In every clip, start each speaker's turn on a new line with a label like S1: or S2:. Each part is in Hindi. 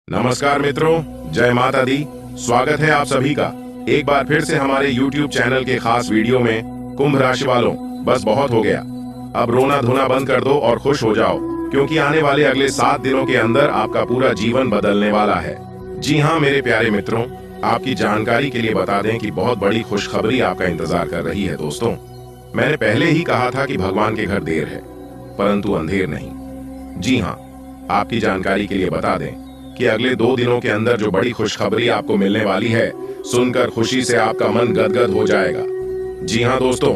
S1: नमस्कार मित्रों, जय माता दी। स्वागत है आप सभी का एक बार फिर से हमारे YouTube चैनल के खास वीडियो में। कुंभ राशि वालों, बस बहुत हो गया। अब रोना धोना बंद कर दो और खुश हो जाओ, क्योंकि आने वाले अगले 7 दिनों के अंदर आपका पूरा जीवन बदलने वाला है। जी हाँ मेरे प्यारे मित्रों, आपकी जानकारी के लिए बता दें कि बहुत बड़ी खुशखबरी आपका इंतजार कर रही है। दोस्तों, मैंने पहले ही कहा था कि भगवान के घर देर है परंतु अंधेर नहीं। जी हाँ, आपकी जानकारी के लिए बता दें कि अगले 2 दिनों के अंदर जो बड़ी खुशखबरी आपको मिलने वाली है, सुनकर खुशी से आपका मन गदगद हो जाएगा। जी हाँ दोस्तों,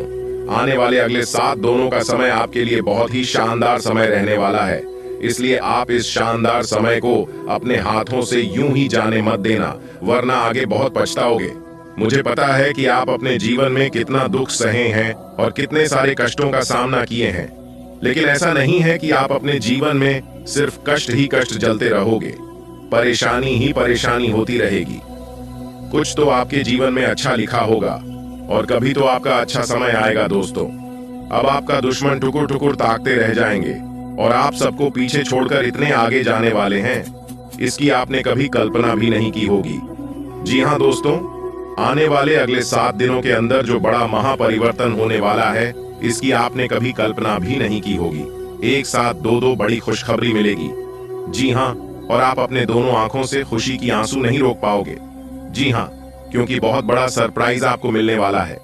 S1: आने वाले अगले 7 दिनों का समय आपके लिए बहुत ही शानदार समय रहने वाला है। इसलिए आप इस शानदार समय को अपने हाथों से यूं ही जाने मत देना, वरना आगे बहुत पछताओगे। मुझे पता है कि आप अपने जीवन में कितना दुख सहे हैं और कितने सारे कष्टों का सामना किए हैं, लेकिन ऐसा नहीं है कि आप अपने जीवन में सिर्फ कष्ट ही कष्ट झेलते रहोगे। परेशानी ही परेशानी होती रहेगी। कुछ तो आपके जीवन में अच्छा लिखा होगा और कभी तो आपका अच्छा समय आएगा। दोस्तों, अब आपका दुश्मन टुकुर टुकुर ताकते रह जाएंगे और आप सबको पीछे छोड़कर इतने आगे जाने वाले हैं, इसकी आपने कभी कल्पना भी नहीं की होगी। जी हाँ दोस्तों, आने वाले अगले 7 दिनों के अंदर जो बड़ा महापरिवर्तन होने वाला है, इसकी आपने कभी कल्पना भी नहीं की होगी। एक साथ दो बड़ी खुशखबरी मिलेगी। जी हाँ, और आप अपने दोनों आंखों से खुशी की आंसू नहीं रोक पाओगे। जी हाँ, क्योंकि बहुत बड़ा सरप्राइज आपको मिलने वाला है।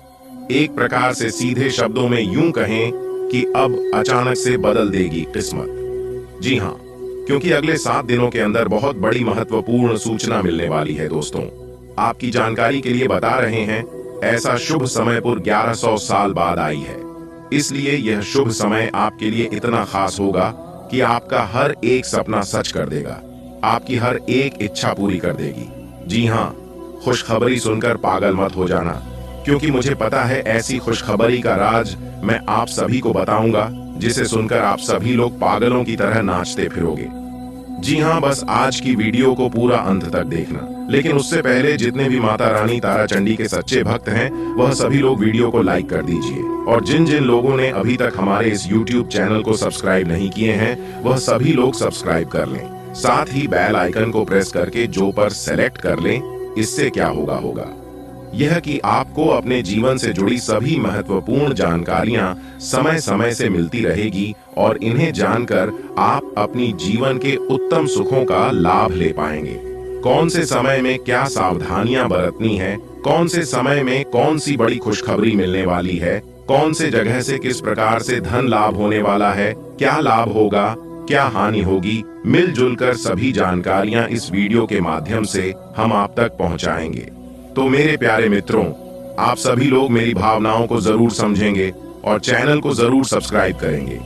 S1: एक प्रकार से सीधे शब्दों में यूं कहें कि अब अचानक से बदल देगी किस्मत। जी हाँ, क्योंकि अगले 7 दिनों के अंदर बहुत बड़ी महत्वपूर्ण सूचना मिलने वाली है। दोस्तों, आपकी जानकारी के लिए बता रहे हैं, ऐसा शुभ समय पूर्व 1100 साल बाद आई है। इसलिए यह शुभ समय आपके लिए इतना खास होगा कि आपका हर एक सपना सच कर देगा, आपकी हर एक इच्छा पूरी कर देगी। जी हाँ, खुशखबरी सुनकर पागल मत हो जाना, क्योंकि मुझे पता है ऐसी खुशखबरी का राज मैं आप सभी को बताऊंगा, जिसे सुनकर आप सभी लोग पागलों की तरह नाचते फिरोगे। जी हाँ, बस आज की वीडियो को पूरा अंत तक देखना। लेकिन उससे पहले जितने भी माता रानी ताराचंडी के सच्चे भक्त हैं, वह सभी लोग वीडियो को लाइक कर दीजिए। और जिन जिन लोगों ने अभी तक हमारे इस YouTube चैनल को सब्सक्राइब नहीं किए हैं, वह सभी लोग सब्सक्राइब कर लें। साथ ही बेल आइकन को प्रेस करके जो पर सेलेक्ट कर लें। इससे क्या होगा यह कि आपको अपने जीवन से जुड़ी सभी महत्वपूर्ण जानकारियां समय समय से मिलती रहेगी और इन्हें जानकर आप अपनी जीवन के उत्तम सुखों का लाभ ले पाएंगे। कौन से समय में क्या सावधानियां बरतनी है, कौन से समय में कौन सी बड़ी खुशखबरी मिलने वाली है, कौन से जगह से किस प्रकार से धन लाभ होने वाला है, क्या लाभ होगा, क्या हानि होगी, मिलजुल कर सभी जानकारियां इस वीडियो के माध्यम से हम आप तक पहुंचाएंगे। तो मेरे प्यारे मित्रों, आप सभी लोग मेरी भावनाओं को जरूर समझेंगे और चैनल को जरूर सब्सक्राइब करेंगे।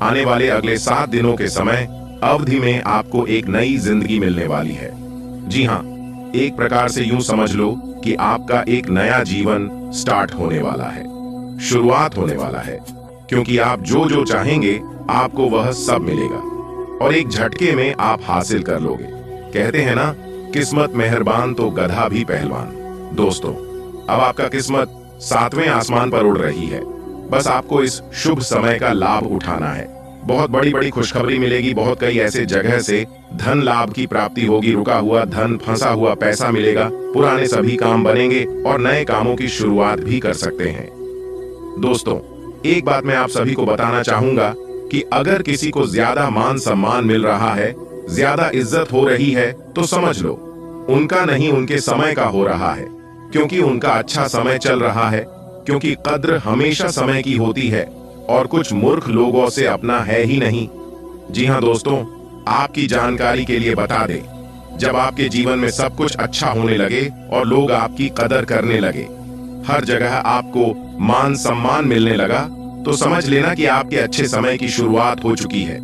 S1: आने वाले अगले 7 दिनों के समय अवधि में आपको एक नई जिंदगी मिलने वाली है। जी हाँ, एक प्रकार से यूं समझ लो कि आपका एक नया जीवन स्टार्ट होने वाला है, शुरुआत होने वाला है, क्योंकि आप जो जो चाहेंगे आपको वह सब मिलेगा और एक झटके में आप हासिल कर लोगे। कहते हैं ना, किस्मत मेहरबान तो गधा भी पहलवान। दोस्तों, अब आपका किस्मत 7वें आसमान पर उड़ रही है। बस आपको इस शुभ समय का लाभ उठाना है। बहुत बड़ी बड़ी खुशखबरी मिलेगी। बहुत कई ऐसे जगह से धन लाभ की प्राप्ति होगी। रुका हुआ धन, फंसा हुआ पैसा मिलेगा। पुराने सभी काम बनेंगे और नए कामों की शुरुआत भी कर सकते हैं। दोस्तों, एक बात मैं आप सभी को बताना चाहूंगा कि अगर किसी को ज्यादा मान सम्मान मिल रहा है, ज्यादा इज्जत हो रही है, तो समझ लो उनका नहीं, उनके समय का हो रहा है, क्योंकि उनका अच्छा समय चल रहा है। क्योंकि कद्र हमेशा समय की होती है और कुछ मूर्ख लोगों से अपना है ही नहीं। जी हाँ दोस्तों, आपकी जानकारी के लिए बता दें, जब आपके जीवन में सब कुछ अच्छा होने लगे और लोग आपकी कदर करने लगे, हर जगह आपको मान सम्मान मिलने लगा, तो समझ लेना कि आपके अच्छे समय की शुरुआत हो चुकी है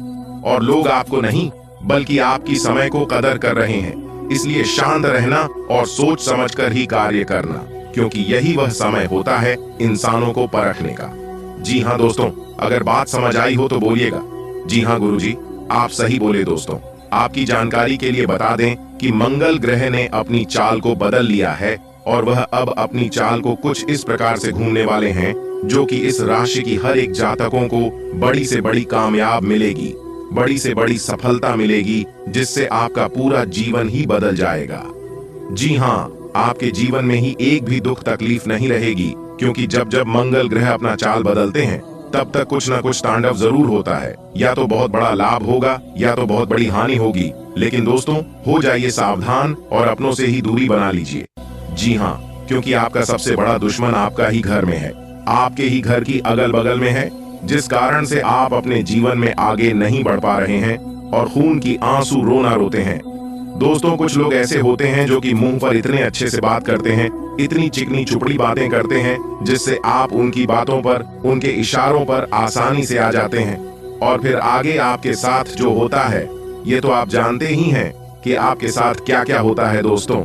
S1: और लोग आपको नहीं बल्कि आपकी समय को कदर कर रहे हैं। इसलिए शांत रहना और सोच समझकर ही कार्य करना, क्योंकि यही वह समय होता है इंसानों को परखने का। जी हाँ दोस्तों, अगर बात समझ आई हो तो बोलिएगा। जी हाँ गुरुजी, आप सही बोले। दोस्तों, आपकी जानकारी के लिए बता दें कि मंगल ग्रह ने अपनी चाल को बदल लिया है और वह अब अपनी चाल को कुछ इस प्रकार से घूमने वाले हैं, जो कि इस राशि की हर एक जातकों को बड़ी से बड़ी कामयाब मिलेगी। बड़ी से बड़ी सफलता मिलेगी, जिससे आपका पूरा जीवन ही बदल जाएगा। जी हाँ, आपके जीवन में ही एक भी दुख तकलीफ नहीं रहेगी, क्योंकि जब जब मंगल ग्रह अपना चाल बदलते हैं तब तक कुछ न कुछ तांडव जरूर होता है। या तो बहुत बड़ा लाभ होगा या तो बहुत बड़ी हानि होगी। लेकिन दोस्तों, हो जाइए सावधान और अपनों से ही दूरी बना लीजिए। जी हाँ, क्योंकि आपका सबसे बड़ा दुश्मन आपका ही घर में है, आपके ही घर की अगल बगल में है, जिस कारण से आप अपने जीवन में आगे नहीं बढ़ पा रहे हैं और खून की आंसू रोना रोते हैं। दोस्तों, कुछ लोग ऐसे होते हैं जो कि मुंह पर इतने अच्छे से बात करते हैं, इतनी चिकनी चुपड़ी बातें करते हैं, जिससे आप उनकी बातों पर, उनके इशारों पर आसानी से आ जाते हैं। और फिर आगे आपके साथ जो होता है, ये तो आप जानते ही हैं कि आपके साथ क्या क्या होता है। दोस्तों,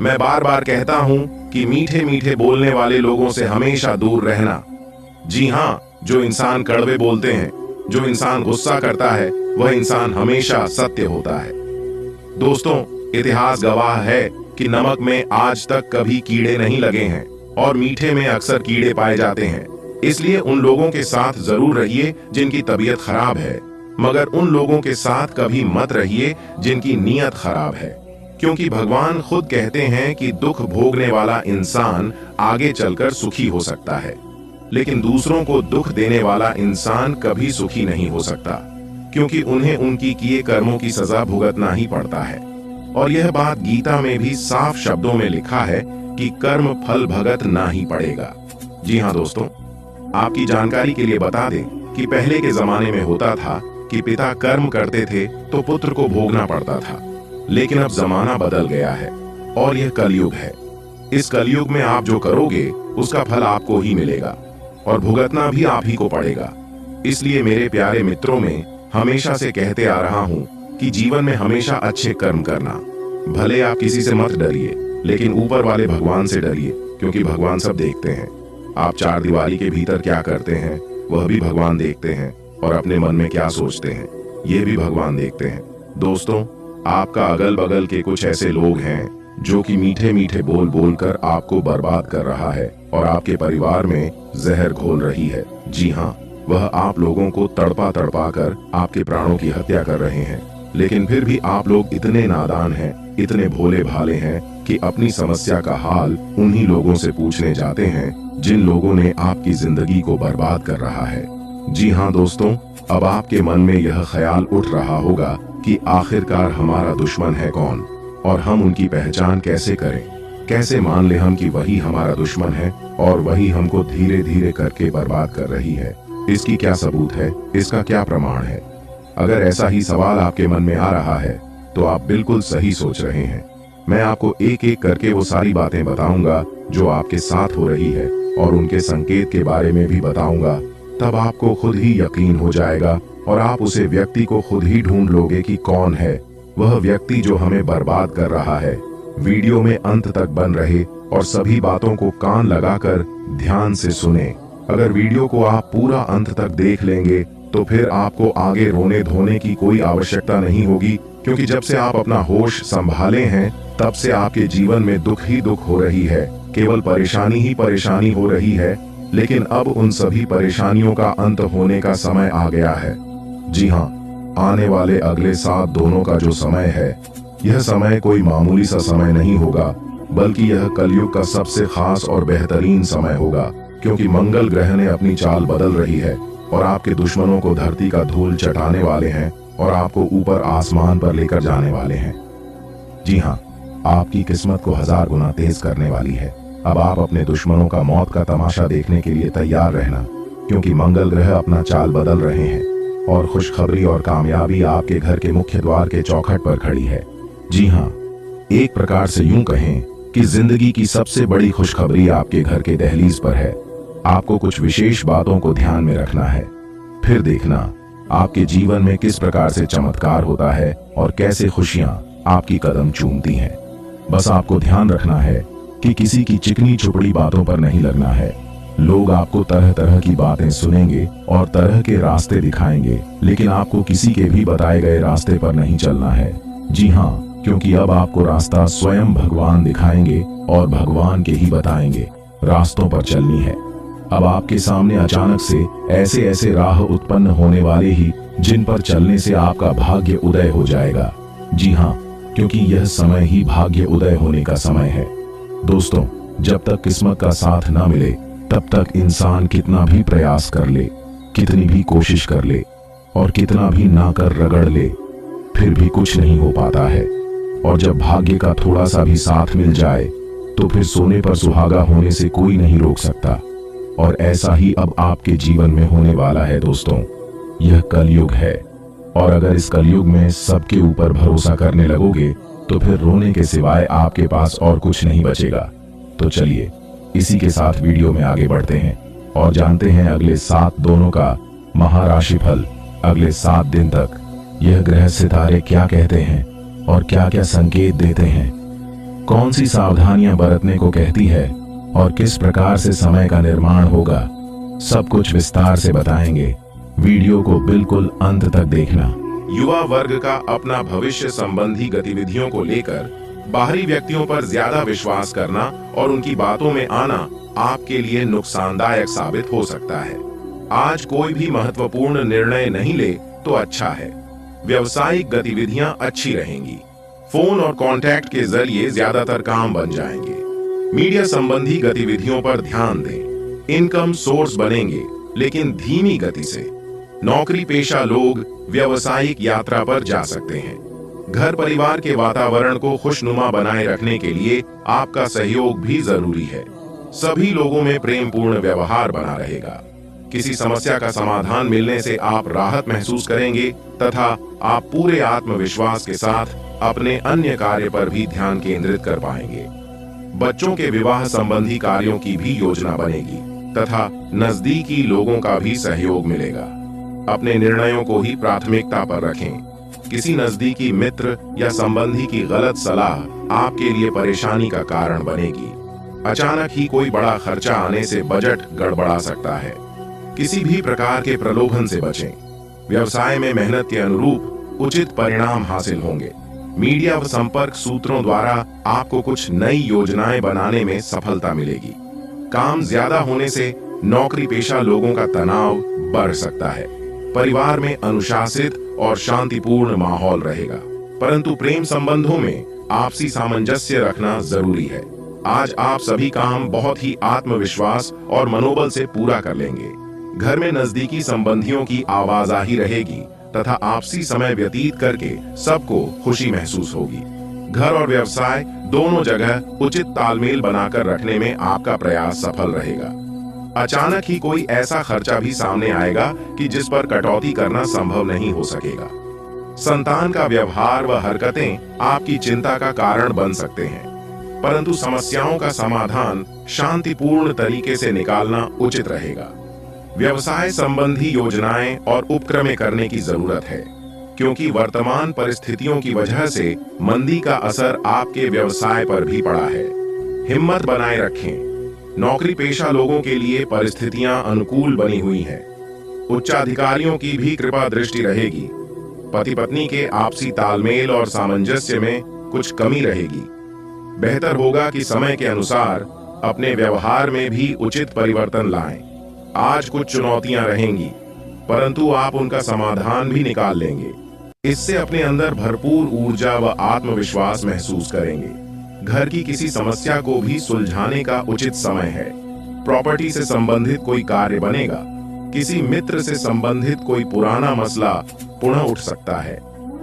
S1: मैं बार बार कहता हूं कि मीठे मीठे बोलने वाले लोगों से हमेशा दूर रहना। जी हाँ, जो इंसान कड़वे बोलते हैं, जो इंसान गुस्सा करता है, वह इंसान हमेशा सत्य होता है। दोस्तों, इतिहास गवाह है कि नमक में आज तक कभी कीड़े नहीं लगे हैं और मीठे में अक्सर कीड़े पाए जाते हैं। इसलिए उन लोगों के साथ जरूर रहिए जिनकी तबीयत खराब है, मगर उन लोगों के साथ कभी मत रहिए जिनकी नीयत खराब है, क्योंकि भगवान खुद कहते हैं कि दुख भोगने वाला इंसान आगे चलकर सुखी हो सकता है, लेकिन दूसरों को दुख देने वाला इंसान कभी सुखी नहीं हो सकता, क्योंकि उन्हें उनकी किए कर्मों की सजा भुगतना ही पड़ता है। और यह बात गीता में भी साफ शब्दों में लिखा है कि कर्म फल भगत ना ही पड़ेगा। जी हाँ दोस्तों, आपकी जानकारी के लिए बता दें कि पहले के जमाने में होता था कि पिता कर्म करते थे तो पुत्र को भोगना पड़ता था, लेकिन अब जमाना बदल गया है और यह कलयुग है। इस कलयुग में आप जो करोगे उसका फल आपको ही मिलेगा और भुगतना भी आप ही को पड़ेगा। इसलिए मेरे प्यारे मित्रों में हमेशा से कहते आ रहा हूँ कि जीवन में हमेशा अच्छे कर्म करना। भले आप किसी से मत डरिए, लेकिन ऊपर वाले भगवान से डरिए, क्योंकि भगवान सब देखते हैं। आप चार दीवारी के भीतर क्या करते हैं वह भी भगवान देखते हैं, और अपने मन में क्या सोचते हैं ये भी भगवान देखते हैं। दोस्तों, आपका अगल बगल के कुछ ऐसे लोग हैं जो कि मीठे मीठे बोल बोल कर आपको बर्बाद कर रहा है और आपके परिवार में जहर घोल रही है। जी हाँ, वह आप लोगों को तड़पा तड़पा कर आपके प्राणों की हत्या कर रहे हैं, लेकिन फिर भी आप लोग इतने नादान हैं, इतने भोले भाले हैं कि अपनी समस्या का हाल उन्हीं लोगों से पूछने जाते हैं जिन लोगों ने आपकी जिंदगी को बर्बाद कर रहा है। जी हाँ दोस्तों, अब आपके मन में यह ख्याल उठ रहा होगा कि आखिरकार हमारा दुश्मन है कौन और हम उनकी पहचान कैसे करें, कैसे मान ले हम कि वही हमारा दुश्मन है और वही हमको धीरे धीरे करके बर्बाद कर रही है। इसकी क्या सबूत है, इसका क्या प्रमाण है? अगर ऐसा ही सवाल आपके मन में आ रहा है तो आप बिल्कुल सही सोच रहे हैं। मैं आपको एक एक करके वो सारी बातें बताऊंगा जो आपके साथ हो रही है और उनके संकेत के बारे में भी बताऊंगा। तब आपको खुद ही यकीन हो जाएगा और आप उसे व्यक्ति को खुद ही ढूंढ लोगे कि कौन है वह व्यक्ति जो हमें बर्बाद कर रहा है। वीडियो में अंत तक बन रहे और सभी बातों को कान लगाकर ध्यान से सुने। अगर वीडियो को आप पूरा अंत तक देख लेंगे तो फिर आपको आगे रोने धोने की कोई आवश्यकता नहीं होगी, क्योंकि जब से आप अपना होश संभाले हैं तब से आपके जीवन में दुख ही दुख हो रही है, केवल परेशानी ही परेशानी हो रही है। लेकिन अब उन सभी परेशानियों का अंत होने का समय आ गया है। जी हाँ, आने वाले अगले 7 दोनों का जो समय है, यह समय कोई मामूली सा समय नहीं होगा, बल्कि यह कलयुग का सबसे खास और बेहतरीन समय होगा, क्योंकि मंगल ग्रह ने अपनी चाल बदल रही है और आपके दुश्मनों को धरती का धूल चटाने वाले हैं और आपको ऊपर आसमान पर लेकर जाने वाले हैं। जी हाँ, आपकी किस्मत को 1000 गुना तेज करने वाली है। अब आप अपने दुश्मनों का मौत का तमाशा देखने के लिए तैयार रहना, क्योंकि मंगल ग्रह अपना चाल बदल रहे हैं और खुशखबरी और कामयाबी आपके घर के मुख्य द्वार के चौखट पर खड़ी है। जी हाँ, एक प्रकार से यूं कहें कि जिंदगी की सबसे बड़ी खुशखबरी आपके घर के दहलीज पर है। आपको कुछ विशेष बातों को ध्यान में रखना है, फिर देखना आपके जीवन में किस प्रकार से चमत्कार होता है और कैसे खुशियां आपकी कदम चूमती हैं। बस आपको ध्यान रखना है कि किसी की चिकनी चुपड़ी बातों पर नहीं लगना है। लोग आपको तरह तरह की बातें सुनेंगे और तरह के रास्ते दिखाएंगे, लेकिन आपको किसी के भी बताए गए रास्ते पर नहीं चलना है। जी हाँ, क्योंकि अब आपको रास्ता स्वयं भगवान दिखाएंगे और भगवान के ही बताएंगे रास्तों पर चलनी है। अब आपके सामने अचानक से ऐसे ऐसे राह उत्पन्न होने वाले ही
S2: जिन पर चलने से आपका भाग्य उदय हो जाएगा। जी हाँ, क्योंकि यह समय ही भाग्य उदय होने का समय है। दोस्तों, जब तक किस्मत का साथ ना मिले तब तक इंसान कितना भी प्रयास कर ले, कितनी भी कोशिश कर ले और कितना भी ना कर रगड़ ले, फिर भी कुछ नहीं हो पाता है। और जब भाग्य का थोड़ा सा भी साथ मिल जाए तो फिर सोने पर सुहागा होने से कोई नहीं रोक सकता। और ऐसा ही अब आपके जीवन में होने वाला है दोस्तों। यह कलयुग है और अगर इस कलयुग में सबके ऊपर भरोसा करने लगोगे तो फिर रोने के सिवाय आपके पास और कुछ नहीं बचेगा। तो चलिए इसी के साथ वीडियो में आगे बढ़ते हैं और जानते हैं अगले 7 दोनों का महाराशि फल। अगले 7 दिन तक यह ग्रह सितारे क्या कहते हैं और क्या क्या संकेत देते हैं, कौन सी सावधानियां बरतने को कहती है और किस प्रकार से समय का निर्माण होगा, सब कुछ विस्तार से बताएंगे। वीडियो को बिल्कुल अंत तक देखना।
S1: युवा वर्ग का अपना भविष्य संबंधी गतिविधियों को लेकर बाहरी व्यक्तियों पर ज्यादा विश्वास करना और उनकी बातों में आना आपके लिए नुकसानदायक साबित हो सकता है। आज कोई भी महत्वपूर्ण निर्णय नहीं ले तो अच्छा है। व्यवसायिक गतिविधियां अच्छी रहेंगी। फोन और कांटेक्ट के जरिए ज्यादातर काम बन जाएंगे। मीडिया संबंधी गतिविधियों पर ध्यान दें। इनकम सोर्स बनेंगे लेकिन धीमी गति से। नौकरी पेशा लोग व्यवसायिक यात्रा पर जा सकते हैं। घर परिवार के वातावरण को खुशनुमा बनाए रखने के लिए आपका सहयोग भी जरूरी है। सभी लोगों में प्रेम पूर्ण व्यवहार बना रहेगा। किसी समस्या का समाधान मिलने से आप राहत महसूस करेंगे तथा आप पूरे आत्मविश्वास के साथ अपने अन्य कार्य पर भी ध्यान केंद्रित कर पाएंगे। बच्चों के विवाह संबंधी कार्यों की भी योजना बनेगी तथा नजदीकी लोगों का भी सहयोग मिलेगा। अपने निर्णयों को ही प्राथमिकता पर रखें। किसी नजदीकी मित्र या संबंधी की गलत सलाह आपके लिए परेशानी का कारण बनेगी। अचानक ही कोई बड़ा खर्चा आने से बजट गड़बड़ा सकता है। किसी भी प्रकार के प्रलोभन से बचें। व्यवसाय में मेहनत के अनुरूप उचित परिणाम हासिल होंगे। मीडिया व संपर्क सूत्रों द्वारा आपको कुछ नई योजनाएं बनाने में सफलता मिलेगी। काम ज्यादा होने से नौकरी पेशा लोगों का तनाव बढ़ सकता है। परिवार में अनुशासित और शांतिपूर्ण माहौल रहेगा, परंतु प्रेम संबंधों में आपसी सामंजस्य रखना जरूरी है। आज आप सभी काम बहुत ही आत्मविश्वास और मनोबल से पूरा कर लेंगे। घर में नजदीकी संबंधियों की आवाजाही रहेगी तथा आपसी समय व्यतीत करके सबको खुशी महसूस होगी। घर और व्यवसाय दोनों जगह उचित तालमेल बनाकर रखने में आपका प्रयास सफल रहेगा। अचानक ही कोई ऐसा खर्चा भी सामने आएगा कि जिस पर कटौती करना संभव नहीं हो सकेगा। संतान का व्यवहार व हरकतें आपकी चिंता का कारण बन सकते हैं, परंतु समस्याओं का समाधान शांतिपूर्ण तरीके से निकालना उचित रहेगा। व्यवसाय संबंधी योजनाएं और उपक्रमें करने की जरूरत है, क्योंकि वर्तमान परिस्थितियों की वजह से मंदी का असर आपके व्यवसाय पर भी पड़ा है। हिम्मत बनाए रखें। नौकरी पेशा लोगों के लिए परिस्थितियां अनुकूल बनी हुई हैं। उच्चाधिकारियों की भी कृपा दृष्टि रहेगी। पति पत्नी के आपसी तालमेल और सामंजस्य में कुछ कमी रहेगी। बेहतर होगा कि समय के अनुसार अपने व्यवहार में भी उचित परिवर्तन लाएं। आज कुछ चुनौतियां रहेंगी, परंतु आप उनका समाधान भी निकाल लेंगे। इससे अपने अंदर भरपूर ऊर्जा व आत्मविश्वास महसूस करेंगे। घर की किसी समस्या को भी सुलझाने का उचित समय है। प्रॉपर्टी से संबंधित कोई कार्य बनेगा। किसी मित्र से संबंधित कोई पुराना मसला पुनः उठ सकता है।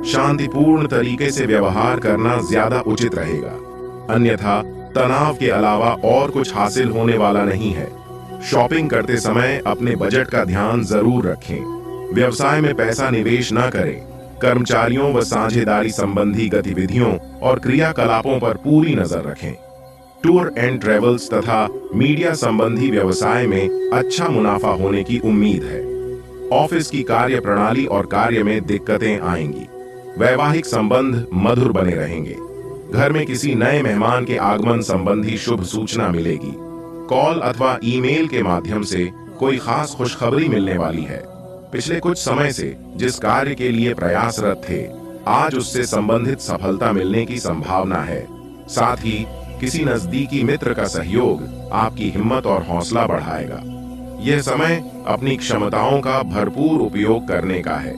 S1: शांतिपूर्ण तरीके से व्यवहार करना ज्यादा उचित रहेगा, अन्यथा तनाव के अलावा और कुछ हासिल होने वाला नहीं है। शॉपिंग करते समय अपने बजट का ध्यान जरूर रखें। व्यवसाय में पैसा निवेश न करें। कर्मचारियों व साझेदारी संबंधी गतिविधियों और क्रियाकलापों पर पूरी नजर रखें। टूर एंड ट्रेवल्स तथा मीडिया संबंधी व्यवसाय में अच्छा मुनाफा होने की उम्मीद है। ऑफिस की कार्य प्रणाली और कार्य में दिक्कतें आएंगी। वैवाहिक संबंध मधुर बने रहेंगे। घर में किसी नए मेहमान के आगमन संबंधी शुभ सूचना मिलेगी। कॉल अथवा ईमेल के माध्यम से कोई खास खुशखबरी मिलने वाली है। पिछले कुछ समय से जिस कार्य के लिए प्रयासरत थे, आज उससे संबंधित सफलता मिलने की संभावना है। साथ ही किसी नजदीकी मित्र का सहयोग आपकी हिम्मत और हौसला बढ़ाएगा। यह समय अपनी क्षमताओं का भरपूर उपयोग करने का है।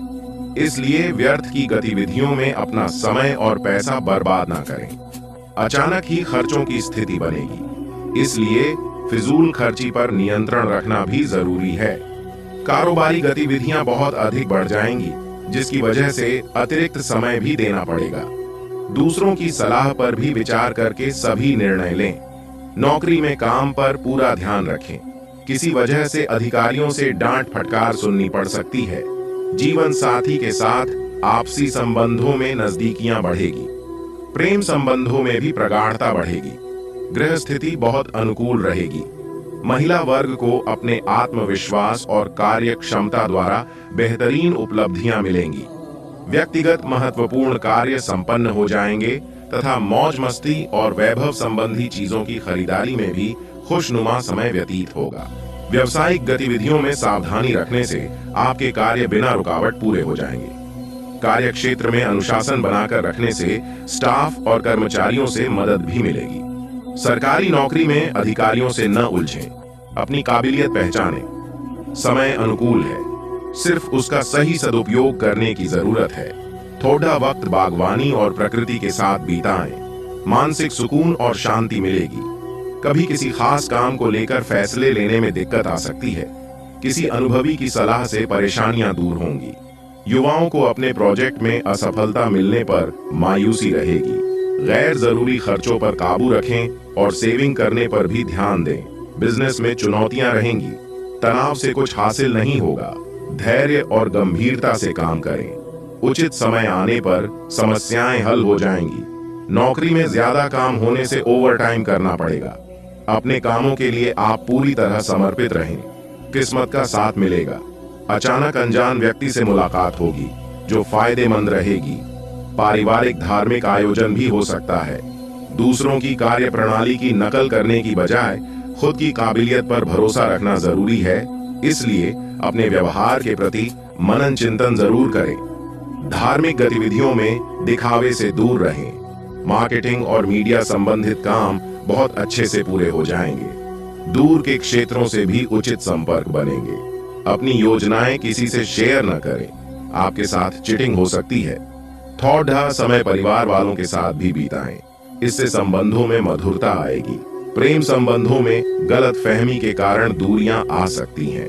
S1: इसलिए व्यर्थ की गतिविधियों में अपना समय और पैसा बर्बाद ना करें। अचानक ही खर्चों की स्थिति बनेगी, इसलिए फिजूल खर्ची पर नियंत्रण रखना भी जरूरी है। कारोबारी गतिविधियां बहुत अधिक बढ़ जाएंगी, जिसकी वजह से अतिरिक्त समय भी देना पड़ेगा। दूसरों की सलाह पर भी विचार करके सभी निर्णय लें। नौकरी में काम पर पूरा ध्यान रखें। किसी वजह से अधिकारियों से डांट फटकार सुननी पड़ सकती है। जीवन साथी के साथ आपसी संबंधों में नजदीकियां बढ़ेगी। प्रेम संबंधों में भी प्रगाढ़ता बढ़ेगी। गृह स्थिति बहुत अनुकूल रहेगी। महिला वर्ग को अपने आत्मविश्वास और कार्य क्षमता द्वारा बेहतरीन उपलब्धियां मिलेंगी। व्यक्तिगत महत्वपूर्ण कार्य संपन्न हो जाएंगे तथा मौज मस्ती और वैभव संबंधी चीजों की खरीदारी में भी खुशनुमा समय व्यतीत होगा। व्यावसायिक गतिविधियों में सावधानी रखने से आपके कार्य बिना रुकावट पूरे हो जाएंगे। कार्य क्षेत्र में अनुशासन बनाकर रखने से स्टाफ और कर्मचारियों से मदद भी मिलेगी। सरकारी नौकरी में अधिकारियों से न उलझें, अपनी काबिलियत पहचानें। समय अनुकूल है, सिर्फ उसका सही सदुपयोग करने की जरूरत है। थोड़ा वक्त बागवानी और प्रकृति के साथ बिताएं। मानसिक सुकून और शांति मिलेगी। कभी किसी खास काम को लेकर फैसले लेने में दिक्कत आ सकती है। किसी अनुभवी की सलाह से परेशानियां दूर होंगी। युवाओं को अपने प्रोजेक्ट में असफलता मिलने पर मायूसी रहेगी। गैर जरूरी खर्चों पर काबू रखें और सेविंग करने पर भी ध्यान दें। बिजनेस में चुनौतियां रहेंगी। तनाव से कुछ हासिल नहीं होगा। धैर्य और गंभीरता से काम करें। उचित समय आने पर समस्याएं हल हो जाएंगी। नौकरी में ज्यादा काम होने से ओवरटाइम करना पड़ेगा। अपने कामों के लिए आप पूरी तरह समर्पित रहें। किस्मत का साथ मिलेगा। अचानक अनजान व्यक्ति से मुलाकात होगी जो फायदेमंद रहेगी। पारिवारिक धार्मिक आयोजन भी हो सकता है। दूसरों की कार्य प्रणाली की नकल करने की बजाय खुद की काबिलियत पर भरोसा रखना जरूरी है, इसलिए अपने व्यवहार के प्रति मनन चिंतन जरूर करें। धार्मिक गतिविधियों में दिखावे से दूर रहें। मार्केटिंग और मीडिया संबंधित काम बहुत अच्छे से पूरे हो जाएंगे। दूर के क्षेत्रों से भी उचित संपर्क बनेंगे। अपनी योजनाएं किसी से शेयर न करें, आपके साथ चिटिंग हो सकती है। थोड़ा समय परिवार वालों के साथ भी बिताएं, इससे संबंधों में मधुरता आएगी। प्रेम संबंधों में गलत फहमी के कारण दूरियां आ सकती हैं।